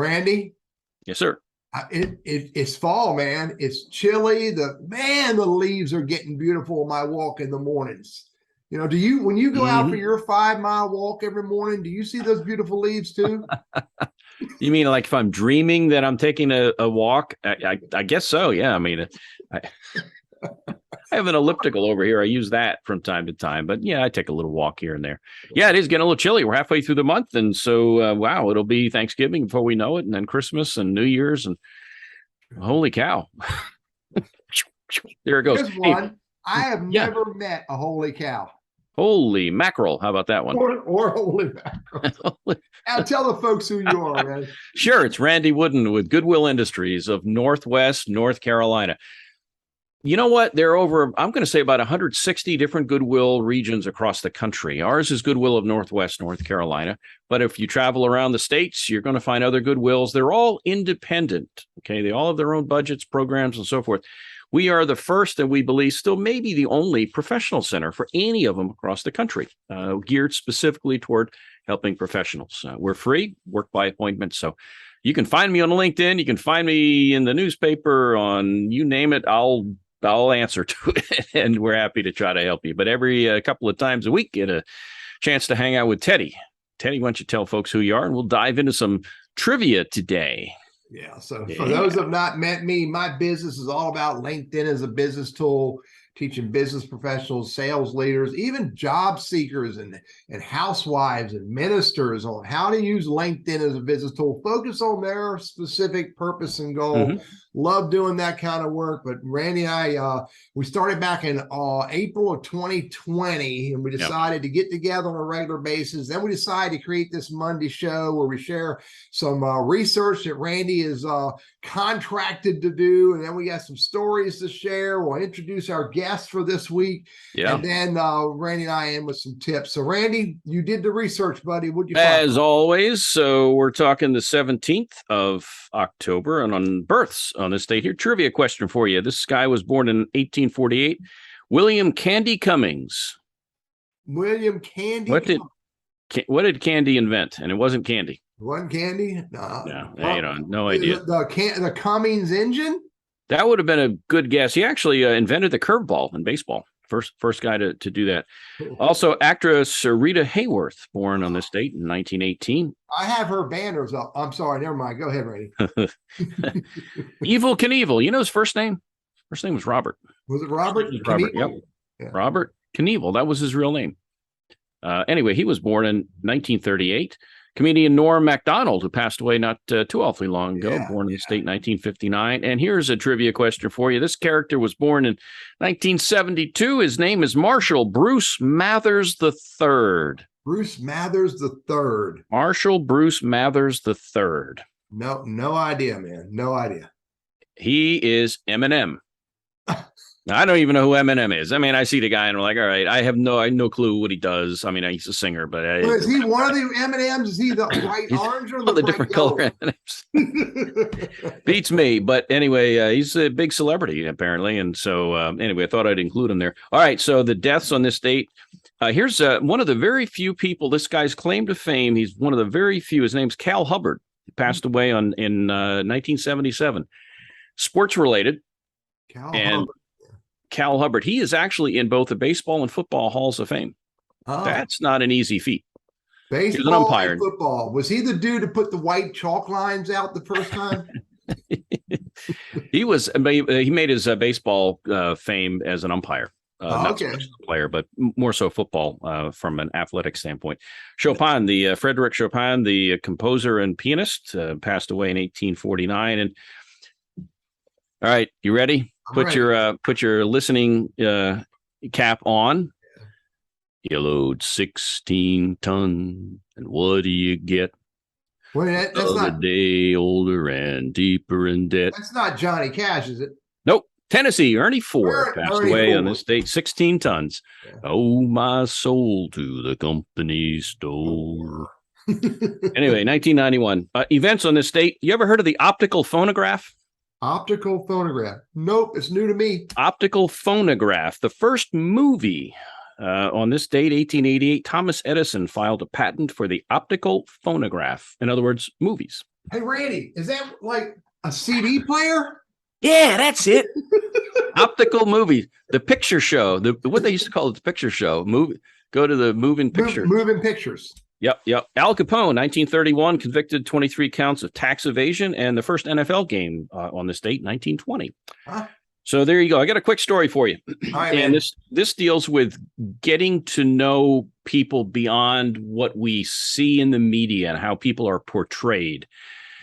Randy. Yes, sir. It's fall, man. It's chilly. The leaves are getting beautiful on my walk in the mornings. You know, when you go out for your 5-mile walk every morning, do you see those beautiful leaves too? You mean like if I'm dreaming that I'm taking a walk? I guess so. Yeah. I mean, I have an elliptical over here. I use that from time to time, but yeah, I take a little walk here and there. Yeah, it is getting a little chilly. We're halfway through the month. And so, wow, it'll be Thanksgiving before we know it. And then Christmas and New Year's and holy cow. There it goes. Here's one. I have never met a holy cow. Holy mackerel. How about that one? Or holy mackerel. Now tell the folks who you are, man. Sure. It's Randy Wooden with Goodwill Industries of Northwest North Carolina. You know what? There are over, I'm going to say about 160 different Goodwill regions across the country. Ours is Goodwill of Northwest North Carolina. But if you travel around the states, you're going to find other Goodwills. They're all independent. Okay. They all have their own budgets, programs, and so forth. We are the first, and we believe still maybe the only professional center for any of them across the country, geared specifically toward helping professionals. We're free, work by appointment. So you can find me on LinkedIn. You can find me in the newspaper, on you name it. I'll answer to it, and we're happy to try to help you. But every couple of times a week, get a chance to hang out with Teddy. Teddy, why don't you tell folks who you are, and we'll dive into some trivia today. Yeah. So for those who have not met me, my business is all about LinkedIn as a business tool, teaching business professionals, sales leaders, even job seekers and housewives and ministers on how to use LinkedIn as a business tool. Focus on their specific purpose and goal. Mm-hmm. Love doing that kind of work. But Randy and I, we started back in April of 2020, and we decided to get together on a regular basis. Then we decided to create this Monday show where we share some research that Randy is contracted to do. And then we got some stories to share. We'll introduce our guests for this week. Yeah. And then Randy and I end with some tips. So Randy, you did the research, buddy. What'd you find? As always. So we're talking the 17th of October, and on births on this date here. Trivia question for you. This guy was born in 1848. William Candy Cummings. William Candy. What did Candy invent? And it wasn't candy. It wasn't candy? No, no idea. The Cummings engine? That would have been a good guess. He actually invented the curveball in baseball. First guy to do that. Also, actress Rita Hayworth, born on this date in 1918. I have her banners up. I'm sorry, never mind. Go ahead, Randy. Evel Knievel. You know his first name? First name was Robert. Was it Robert? Robert, yep. Yeah. Robert Knievel. That was his real name. Anyway, he was born in 1938. Comedian Norm Macdonald, who passed away not too awfully long ago, born in the state in 1959. And here's a trivia question for you. This character was born in 1972. His name is Marshall Bruce Mathers III. Bruce Mathers III. Marshall Bruce Mathers III. No idea, man. No idea. He is Eminem. I don't even know who Eminem is. I mean, I see the guy and I'm like, all right, I have no clue what he does. I mean, he's a singer, but is he one of the M&Ms? Is he the white orange or the different color M&Ms? Beats me. But anyway, he's a big celebrity apparently, and so anyway, I thought I'd include him there. All right, so the deaths on this date. Here's one of the very few people. This guy's claim to fame. He's one of the very few. His name's Cal Hubbard. He passed away in 1977. Sports related. Cal Hubbard. He is actually in both the baseball and football halls of fame. Oh. That's not an easy feat. Baseball an umpire. And football. Was he the dude to put the white chalk lines out the first time? He was. He made his baseball fame as an umpire. Not so much a player, but more so football from an athletic standpoint. Chopin, Frederick Chopin, the composer and pianist, passed away in 1849. And all right, you ready? Put your listening cap on. You load 16 tons, and what do you get? Well, that's not day older and deeper in debt. That's not Johnny Cash, is it? Nope. Tennessee, Ernie Ford passed away on this date, 16 tons. Yeah. Oh, my soul to the company store. Anyway, 1991. Events on this date. You ever heard of the optical phonograph? Optical phonograph. Nope, it's new to me. Optical phonograph. The first movie on this date, 1888, Thomas Edison filed a patent for the optical phonograph. In other words, movies. Hey, Randy, is that like a CD player? Yeah, that's it. Optical movies, the picture show, what they used to call it, the picture show. Go to the moving picture. Moving pictures. Yep. Al Capone, 1931, convicted 23 counts of tax evasion, and the first NFL game on this date, 1920. Huh? So there you go. I got a quick story for you. All right, and man. this deals with getting to know people beyond what we see in the media and how people are portrayed.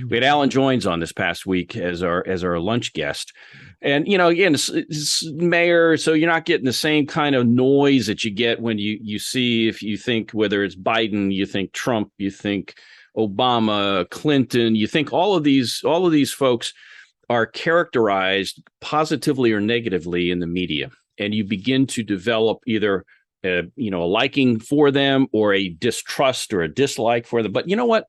We had Alan Joins on this past week as our lunch guest. And, again, it's mayor, so you're not getting the same kind of noise that you get when you see, if you think whether it's Biden, you think Trump, you think Obama, Clinton, you think all of these folks are characterized positively or negatively in the media. And you begin to develop either a liking for them or a distrust or a dislike for them. But you know what?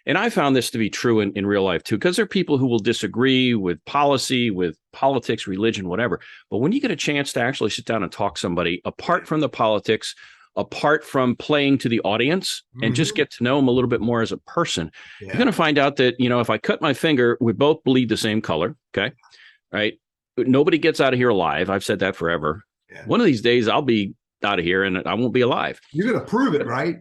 And I found this to be true in real life, too, because there are people who will disagree with policy, with politics, religion, whatever. But when you get a chance to actually sit down and talk to somebody, apart from the politics, apart from playing to the audience, and just get to know them a little bit more as a person, you're going to find out that, if I cut my finger, we both bleed the same color. Okay. Right. Nobody gets out of here alive. I've said that forever. Yeah. One of these days I'll be out of here and I won't be alive. You're going to prove it, right?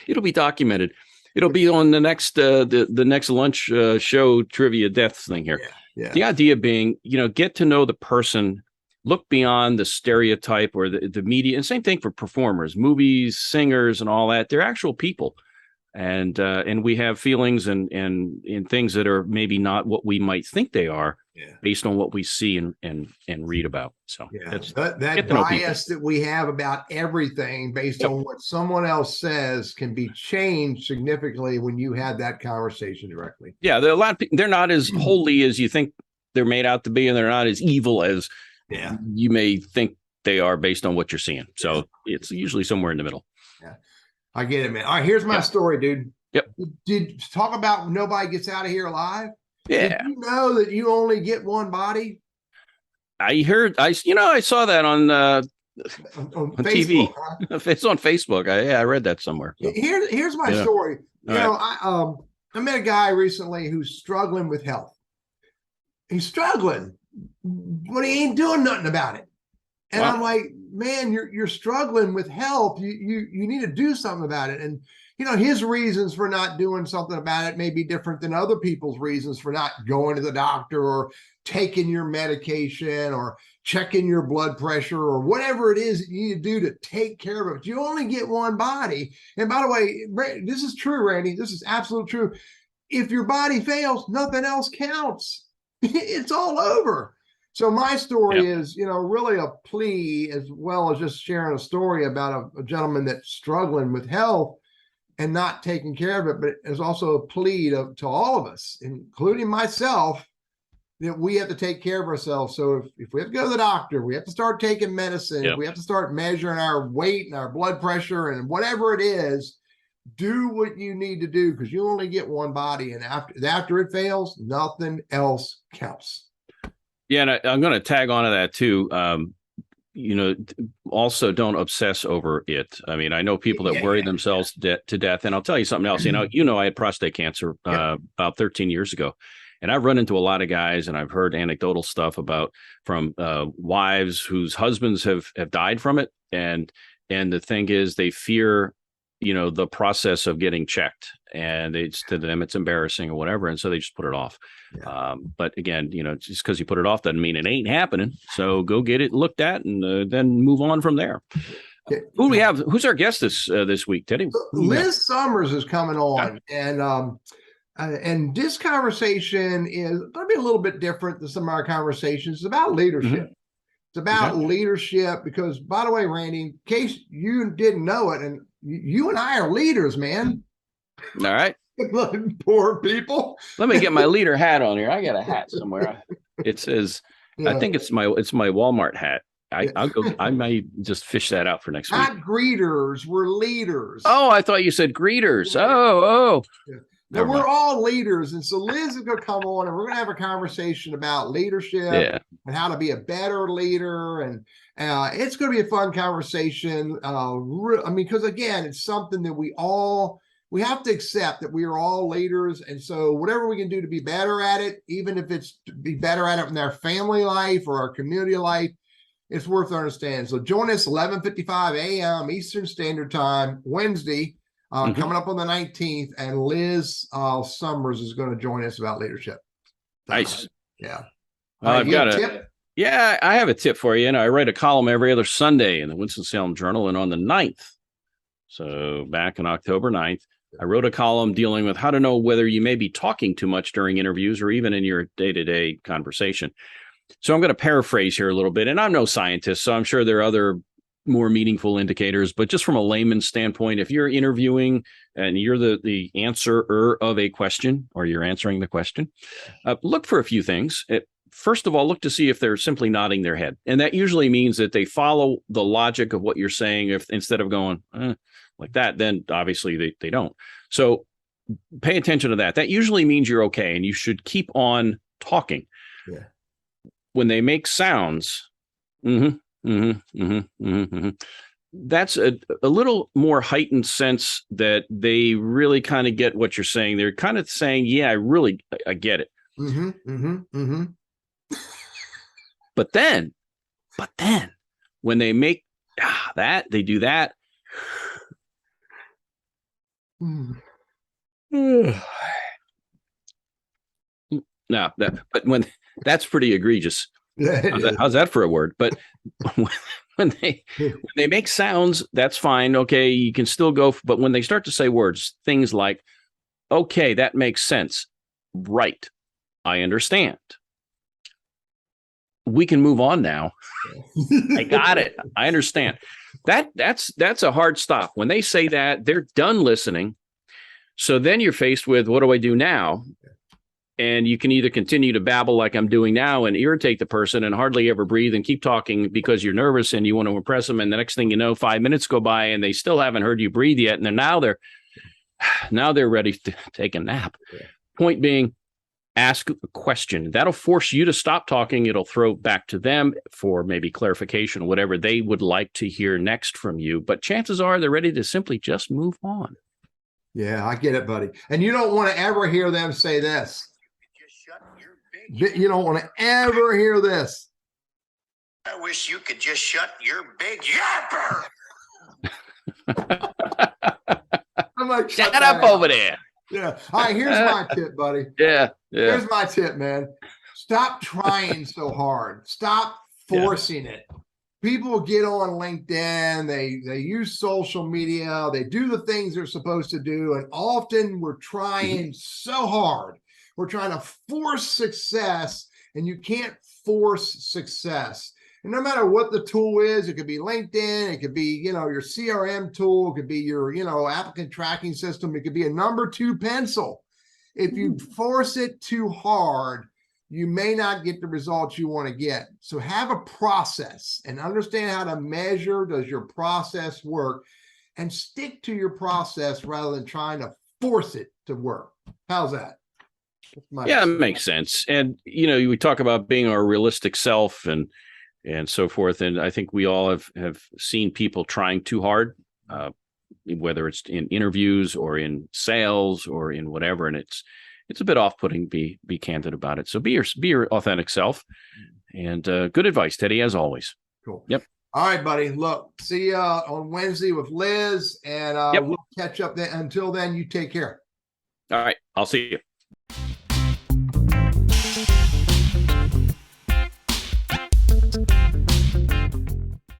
It'll be documented. It'll be on the next the next lunch show trivia deaths thing here. Yeah. The idea being, get to know the person, look beyond the stereotype or the media, and same thing for performers, movies, singers, and all that. They're actual people, and we have feelings and things that are maybe not what we might think they are. Yeah. Based on what we see and read about. So that bias that we have about everything based on what someone else says can be changed significantly when you have that conversation directly. Yeah, there are a lot of people, they're not as holy as you think they're made out to be, and they're not as evil as you may think they are based on what you're seeing. So it's usually somewhere in the middle. Yeah, I get it, man. All right, here's my story, dude. Yep. Did talk about nobody gets out of here alive? Yeah. Did you know that you only get one body? I saw that on Facebook, TV. Huh? It's on Facebook. I read that somewhere. So. Here's my story. I met a guy recently who's struggling with health. He's struggling, but he ain't doing nothing about it. And I'm like, man, you're struggling with health. You need to do something about it. And his reasons for not doing something about it may be different than other people's reasons for not going to the doctor or taking your medication or checking your blood pressure or whatever it is that you need to do to take care of it. You only get one body. And by the way, this is true, Randy. This is absolutely true. If your body fails, nothing else counts. It's all over. So my story is, really a plea as well as just sharing a story about a gentleman that's struggling with health and not taking care of it, but it's also a plea to all of us, including myself, that we have to take care of ourselves. So if we have to go to the doctor, we have to start taking medicine, we have to start measuring our weight and our blood pressure and whatever it is, do what you need to do because you only get one body. And after it fails, nothing else counts. Yeah, and I'm going to tag onto that too. Also don't obsess over it. I mean, I know people that worry themselves to death. And I'll tell you something else. I had prostate cancer about 13 years ago. And I've run into a lot of guys and I've heard anecdotal stuff from wives whose husbands have died from it. And the thing is, they fear, the process of getting checked, and to them it's embarrassing or whatever. And so they just put it off. Yeah. But again, just because you put it off doesn't mean it ain't happening. So go get it looked at and then move on from there. Who do we have? Who's our guest this week, Teddy? Liz Summers is coming on, and this conversation is going to be a little bit different than some of our conversations. It's about leadership. Mm-hmm. It's about leadership because, by the way, Randy, in case you didn't know it, and you and I are leaders, man. All right. Poor people. Let me get my leader hat on here. I got a hat somewhere. It says, I think it's my Walmart hat. I might just fish that out for next week. Not greeters, we're leaders. Oh, I thought you said greeters. Oh. Yeah. Now, we're all leaders. And so Liz is going to come on and we're going to have a conversation about leadership and how to be a better leader. And it's going to be a fun conversation. Because again, it's something that we all we have to accept that we are all leaders. And so whatever we can do to be better at it, even if it's to be better at it in our family life or our community life, it's worth understanding. So join us 11:55 a.m. Eastern Standard Time, Wednesday, coming up on the 19th. And Liz Summers is going to join us about leadership. Nice. Yeah. I've got a tip. Yeah, I have a tip for you. And I write a column every other Sunday in the Winston-Salem Journal. And on the 9th, so back in October 9th, I wrote a column dealing with how to know whether you may be talking too much during interviews or even in your day-to-day conversation. So I'm going to paraphrase here a little bit. And I'm no scientist, so I'm sure there are other more meaningful indicators. But just from a layman's standpoint, if you're interviewing and you're the answerer of a question, or you're answering the question, look for a few things. First of all, look to see if they're simply nodding their head. And that usually means that they follow the logic of what you're saying. If instead of going like that, then obviously they don't. So pay attention to that. That usually means you're okay, and you should keep on talking. Yeah. When they make sounds, that's a little more heightened sense that they really kind of get what you're saying. They're kind of saying, yeah, I get it. But then when they make that, they do that. No, but when that's pretty egregious. How's that for a word? But when they make sounds, that's fine. Okay, you can still go. But when they start to say words, things like, okay, that makes sense. Right. I understand. We can move on now. I got it. I understand. That's a hard stop. When they say that, they're done listening. So then you're faced with, what do I do now? And you can either continue to babble like I'm doing now and irritate the person and hardly ever breathe and keep talking because you're nervous and you want to impress them. And the next thing you know, 5 minutes go by and they still haven't heard you breathe yet. And now they're ready to take a nap. Yeah. Point being, ask a question. That'll force you to stop talking. It'll throw back to them for maybe clarification, whatever they would like to hear next from you. But chances are they're ready to simply just move on. Yeah, I get it, buddy. And you don't want to ever hear them say this. You don't want to ever hear this. I wish you could just shut your big yapper. I'm like, shut up over there. Yeah. All right, here's my tip, buddy. Yeah. Here's my tip, man. Stop trying so hard. Stop forcing it. People get on LinkedIn, they use social media, they do the things they're supposed to do, and often we're trying so hard. We're trying to force success, and you can't force success. And no matter what the tool is, it could be LinkedIn, it could be, your CRM tool, it could be your, applicant tracking system, it could be a number 2 pencil. If you force it too hard, you may not get the results you want to get. So have a process and understand how to measure, does your process work, and stick to your process rather than trying to force it to work. How's that? Yeah, it makes sense. And, we talk about being our realistic self and so forth. And I think we all have seen people trying too hard, whether it's in interviews or in sales or in whatever. And it's a bit off-putting. Be candid about it. So be your authentic self. And good advice, Teddy, as always. Cool. Yep. All right, buddy. Look, see you on Wednesday with Liz, and we'll catch up then. Until then, you take care. All right. I'll see you.